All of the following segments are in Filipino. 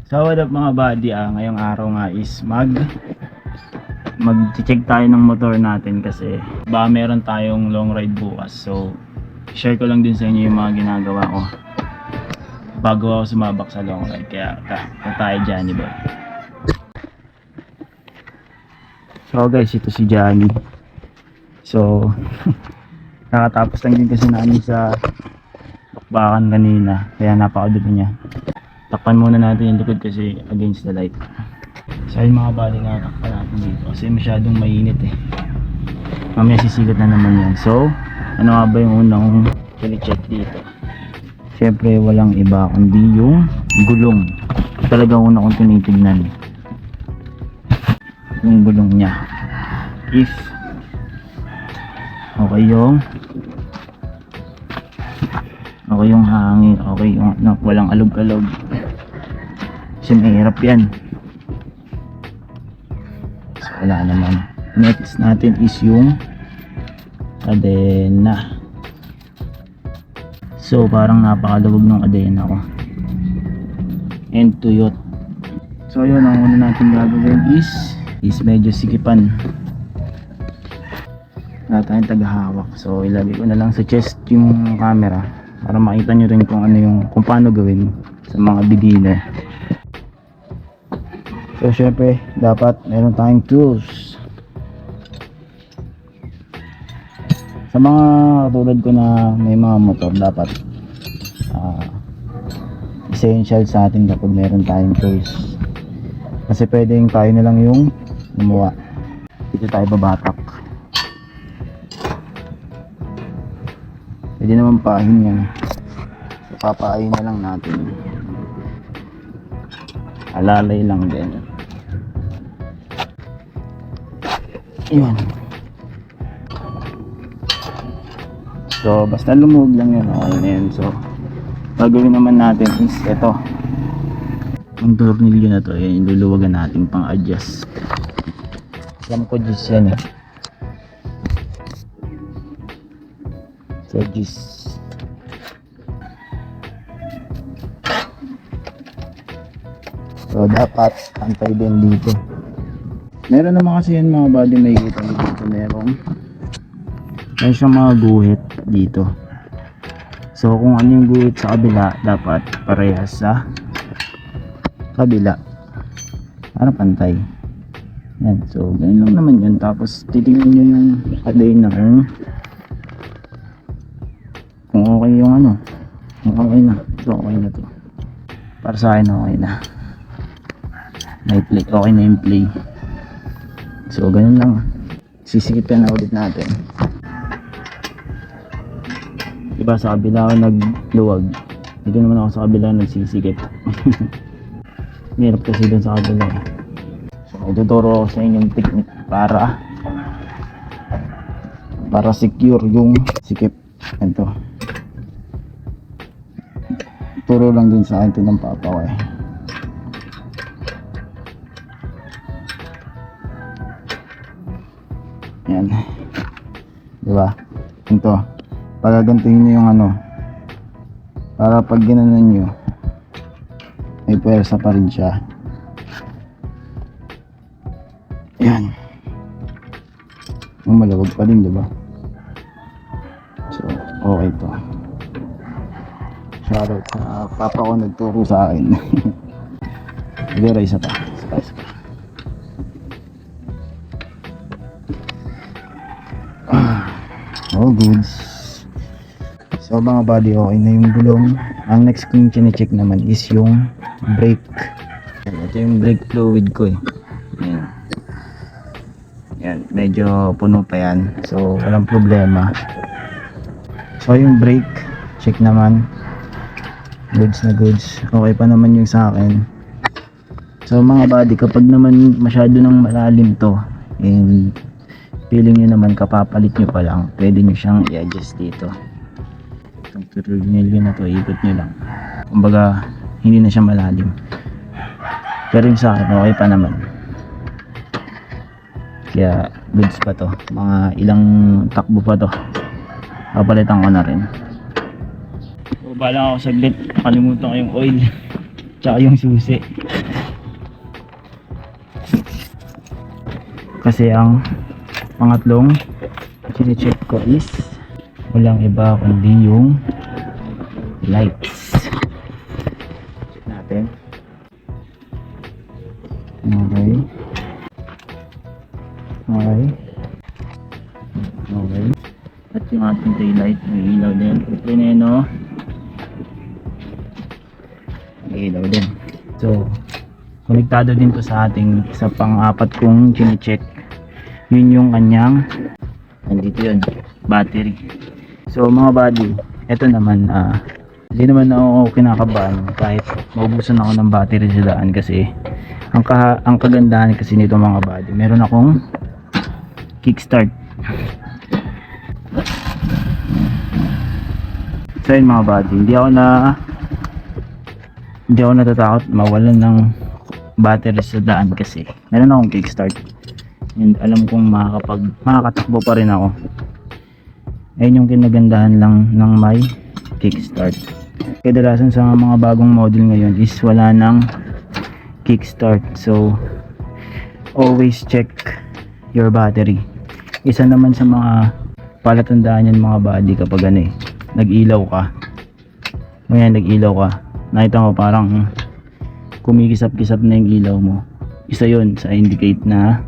So what up mga buddy, ngayong araw nga is mag-check tayo ng motor natin kasi baka meron tayong long ride bukas. So share ko lang din sa inyo yung mga ginagawa ko bago ako sumabak sa long ride. Kaya tayo Johnny boy. So guys, ito si Johnny. So nakatapos lang din kasi namin sa bakbakan kanina, kaya napakadumi niya. Takpan muna natin yung likod kasi against the light. So ayun mga bali, nakakpa natin dito kasi masyadong mainit eh. Mamaya sisigat na naman yan. So ano nga ba yung unang kini-check dito? Syempre walang iba kundi yung gulong. Talaga una kong tinitignan yung gulong niya, if okay yung hangin, okay yung walang alog-alog. Kasi mahirap yan. So wala naman. Next natin is yung kadena. So parang napakaluwag ng kadena ko and tuyot. So yun, ang una natin gagawin is medyo sikipan. Wala tayong tagahawak, so ilagay ko na lang sa chest yung camera para makita nyo rin kung paano gawin sa mga beginner. So syempre dapat meron tayong tools. Sa mga katulad ko na may mga motor, dapat essential sa atin kapag meron tayong tools, kasi pwedeng tayo na lang yung gumawa. Dito tayo babatak, pwede naman pahin yan. So papaahin na lang natin, alalay lang din. Yun. So basta lumug lang yun, okay na yun. So gagawin naman natin is ito, ang tornilyo na to, yung luluwagan natin pang adjust. Alam ko just yan eh. So just dapat pantay din dito. Meron naman kasi yan mga body, may kita dito meron siyang mga guhit dito. So kung ano yung guhit sa kabila, dapat parehas sa kabila para pantay yan. So ganun lang naman yun. Tapos titignan nyo yung kadena kung okay yung kung okay na. So okay na to para sa akin, okay na. May play, okay na yung play. So ganun lang, sisikipin na ulit natin. Diba sa kabila ako nagluwag, dito naman ako sa kabila nagsisikip. Hirap kasi dun sa kabila eh. So tuturo ako sa inyong technique para secure yung sikip. Ito, turo lang din sa akin ito ng papa ko eh. Yan, diba? Ito, pagagantiin nyo yung para pag ginanan nyo may puwersa pa rin siya. Yan, malawag pa rin, diba? So okay to. Shoutout sa papa ko, nagturo sa akin. Pero isa pa. Oh goods. So mga body, okay na yung gulong. Ang next kong chine-check naman is yung brake. Ito yung brake fluid ko eh. Yan, medyo puno pa yan, so walang problema. So yung brake check naman, goods na goods, okay pa naman yung sa akin. So mga body, kapag naman masyado nang malalim to and feeling nyo naman kapapalit nyo pa lang, pwede nyo siyang i-adjust dito. Itong tornilyo na to, ikot nyo lang, kumbaga hindi na siya malalim. Pero yung sa akin okay pa naman, kaya goods pa to. Mga ilang takbo pa to, papalitan ko na rin. So bala ako saglit, kalimutan ko yung oil tsaka yung susi. Kasi ang pangatlong chine-check ko is walang iba kundi yung lights. Check natin. Okay. Okay. Okay. At yung ating taillight, may ilaw din. Pineno. May ilaw din. So, konektado din to sa ating sa pang-apat kong chine-check. Yun yung kanyang nandito yun, battery. So mga buddy, eto naman hindi naman ako kinakabahan kahit maubusan ako ng battery sa daan kasi ang kagandahan kasi nito mga buddy, meron akong kickstart. So yun mga buddy, hindi ako natatakot mawalan ng battery sa daan kasi meron akong kickstart and alam kong makakatakbo pa rin ako. Ayun yung kinagandahan lang ng may kickstart. Kadalasan sa mga bagong model ngayon is wala nang kickstart, so always check your battery. Isa naman sa mga palatandaan yan mga buddy kapag nag-ilaw ka. Ngayon nag-ilaw ka, nakita mo parang kumikisap-kisap na yung ilaw mo, isa yun sa indicate na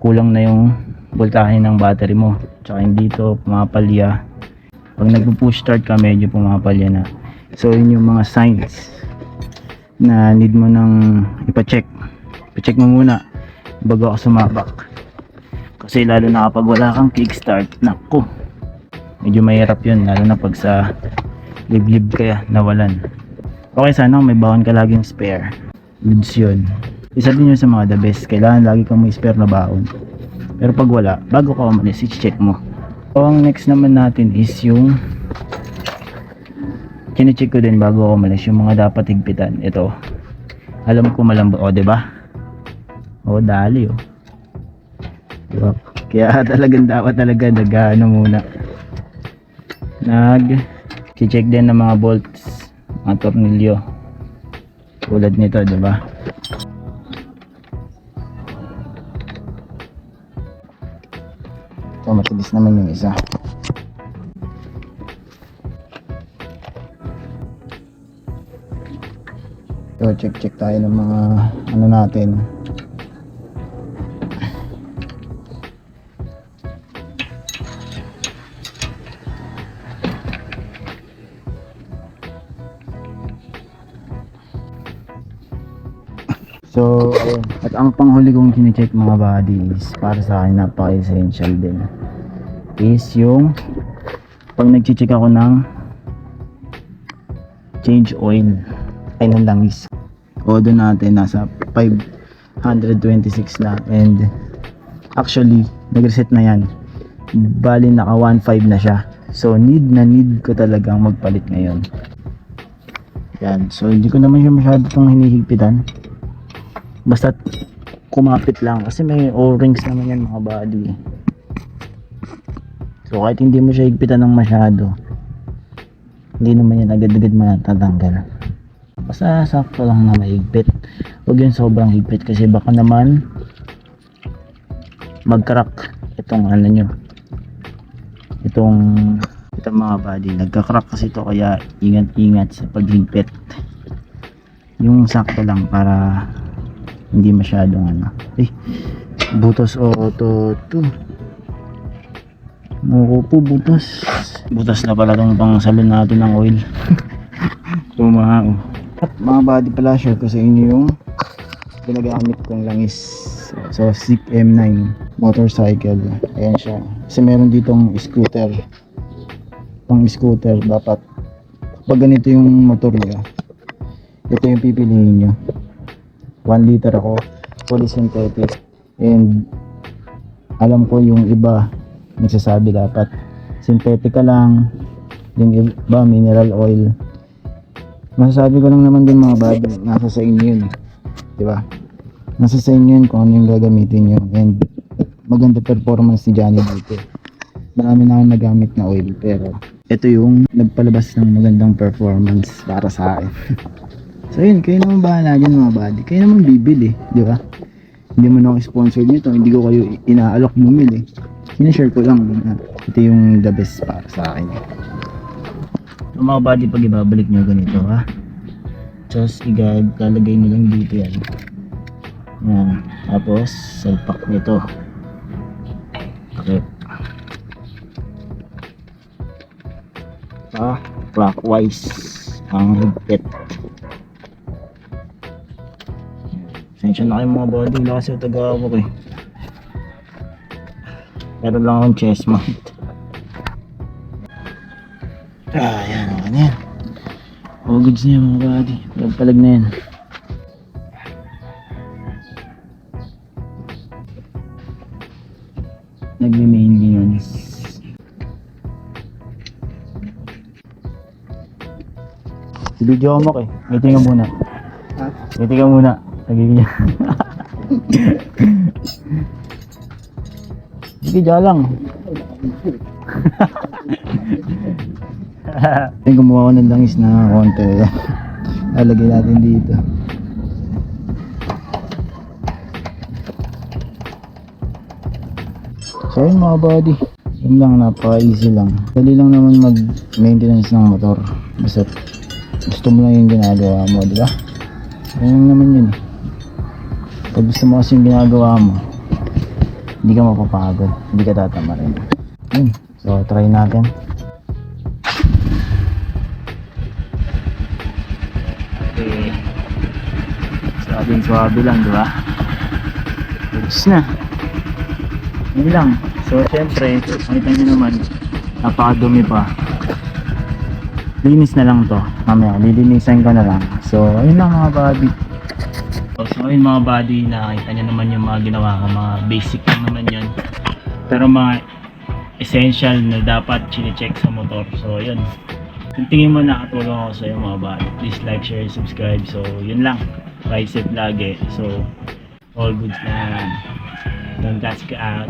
kulang na yung voltahe ng battery mo. Tsaka yung dito pumapalya, pag nagpo-push start ka medyo pumapalya na. So yun yung mga signs na need mo nang ipa-check mo muna bago ka sumabak, kasi lalo na kapag wala kang kickstart, naku, medyo mahirap yun, lalo na pag sa liblib kaya nawalan. Okay, sana may baon ka laging spare goods yun. Isa din yun sa mga the best, kailangan lagi kang may spare na baon. Pero pag wala, bago ka umalis, i-check mo. So ang next naman natin is yung kine-check ko din bago ako umalis, yung mga dapat higpitan. Ito, alam ko malambot, o diba? O dali o, diba? Kaya dapat talaga muna check din ng mga bolts, mga tornilyo tulad nito, diba? So matilis naman yung isa. So check tayo ng mga natin. So ayun. At ang panghuli kong kine-check mga buddy is para sa akin napaka-essential din, is yung pag nag-check ako ng change oil ay ng langis. Odo natin nasa 526 na, and actually nag-reset na yan, bali naka 1.5 na siya. So need ko talagang magpalit ngayon. Yan, so hindi ko naman siya masyado itong hinihigpitan, basta kumapit lang kasi may o-rings naman yan mga buddy. So kahit hindi mo siya higpitan ng masyado, hindi naman yan agad-agad matatanggal. Basta sakto lang na mahigpit, huwag yung sobrang higpit kasi baka naman mag-crack itong itong mga buddy, nagka-crack kasi ito, kaya ingat-ingat sa paghigpit. Yung sakto lang para hindi masyadong butos auto to. Butas na pala tong pang salon natin ng oil. Tumao. At mga body pala, share ko sa inyo yung ginagamit kong langis. So SICK M9 motorcycle. Ayan siya. Kasi meron ditong scooter. Pang scooter, dapat pag ganito yung motor niya, ito yung pipiliin nyo. 1 liter ako, fully synthetic. And alam ko yung iba nagsasabi dapat synthetic ka lang, yung iba mineral oil. Masasabi ko lang naman din mga buddy, nasa sa inyo yun, diba? Nasa sa inyo yun kung ano yung gagamitin nyo. And maganda performance ni Johnny dito. Marami na akong nagamit na oil, pero ito yung nagpalabas ng magandang performance para sa akin. So yun, kayo naman bahala dyan mga buddy, kayo naman bibili, di ba? Hindi mo na ako sponsor nito, hindi ko kayo inaalok bumili. Sinishare ko lang na ito yung the best para sa akin. So, mga buddy, pag ibabalik nyo ganito ha, just lalagay nyo lang dito yan. Yan. Tapos salpak nito. Okay. Clockwise ang higpit. Sensya na kayo mga buddy, wala kasi yung taga-awak eh. Meron lang akong chest mount. Yan, okay na yan. All goods na yan mga buddy, palag na yan. Nagme-maintenance. Video mo eh. Ngiti ka muna. Ha? Ngiti ka muna. Nagiging. Sige, dyan lang. Yung gumawa ko ng langis na konti. Lalagay natin dito. So yun mga buddy, yun lang, napaka-easy lang. Dali lang naman mag-maintenance ng motor. Basta gusto mo lang yung ginagawa mo, di ba? Ayun naman yun eh. Pag gusto mo kasi yung ginagawa mo, hindi ka mapapagod, hindi ka tatama rin. Yun, so try natin. Okay. Swabe lang, di ba? Goods na. Yun lang. So, syempre, makita nyo naman, napakadumi pa. Linis na lang to. Mamaya, lilinisan ko na lang. So, ayun lang mga buddy. So, ayun mga buddy, nakita nyo naman yung mga ginawa ko. Mga basic lang naman yun. Pero mga essential na dapat chine-check sa motor. So, yun. Kung tingin mo nakatulong ako sa iyo mga buddy, please like, share, subscribe. So, yun lang. Ride safe lagi. So, all goods na. Don't catch ka out.